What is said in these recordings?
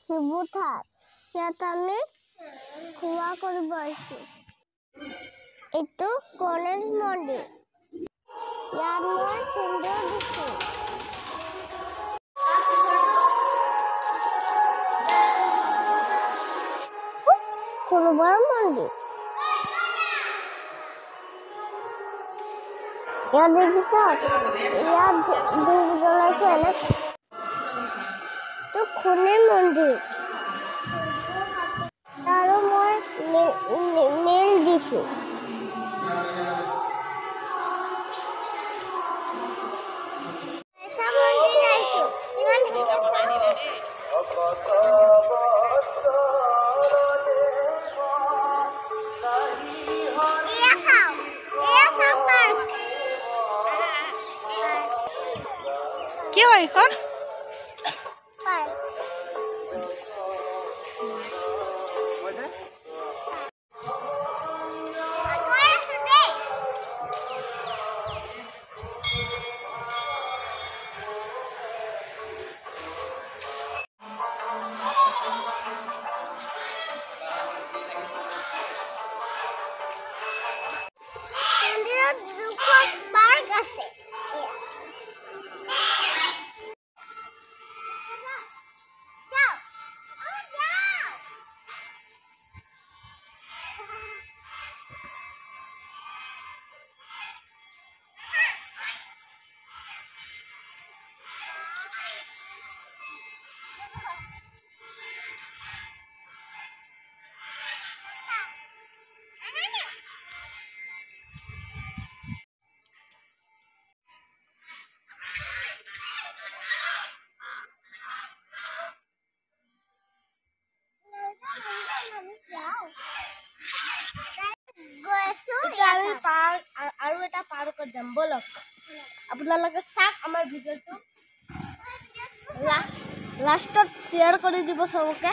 শিৱথান ইয়াত আমি খোৱা কৰিব আহিছোঁ। এইটো গণেশ মন্দিৰ। ইয়াত মই সিন্দুৰ দিছোঁ। কোনোবাৰ মন্দিৰ। ইয়াত দেখিছা ইয়াত ধূপ জ্বলাইছে এইটো খুনে মন্দিৰ আৰু মই মেল দিছোঁ। কি হয় এখন? আৰু এটা পাৰ্কত যাম বলক। আপোনালোকে চাওক আমাৰ ভিডিঅ'টো লাষ্টত শ্বেয়াৰ কৰি দিব চবকে।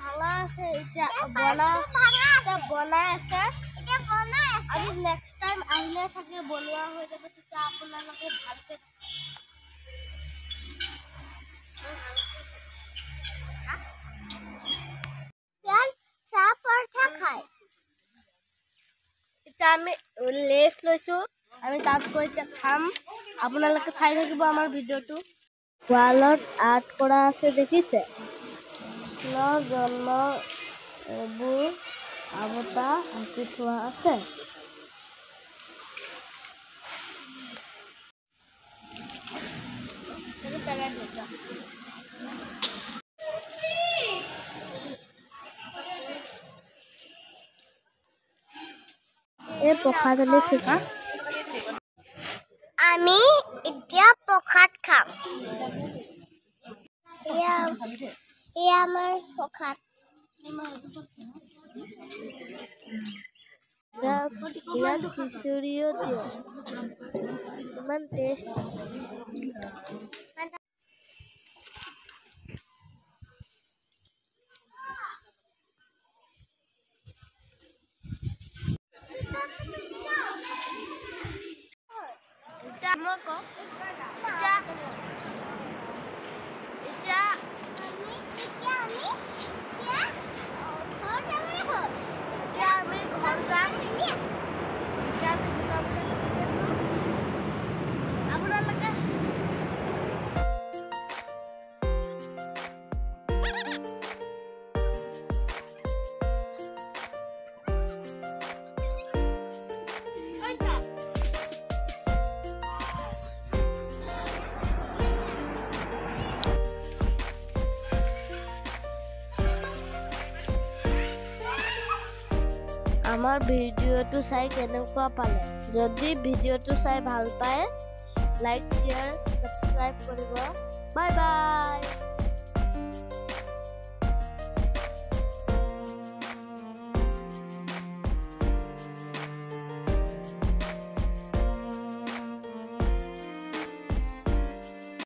ভাঙা আছে এতিয়া বনাই আছে। আমি নেক্সট টাইম আহিলে চাগে বনোৱা হৈ যাব, তেতিয়া আপোনালোকে ভালকে চাহ পৰঠা খায়। এতিয়া আমি লেচ লৈছোঁ, আমি তাত গৈ এতিয়া খাম। আপোনালোকে চাই থাকিব আমাৰ ভিডিঅ'টো। ৱালত আৰ্ট কৰা আছে দেখিছে, কৃষ্ণৰ জন্ম এইবোৰ আগতে আঁকি থোৱা আছে। এই প্ৰসাদ আনি থৈছে। আমি এতিয়া প্ৰসাদ খাম। এয়া আমাৰ প্ৰসাদ। ইয়াত খিচুৰিও দিয়ে, ইমান টেষ্ট। আমাৰ ভিডিঅ'টো চাই কেনেকুৱা পালে? যদি ভিডিঅ'টো চাই ভাল পায়, লাইক, শ্বেয়াৰ, সাবস্ক্ৰাইব কৰিব। Bye bye.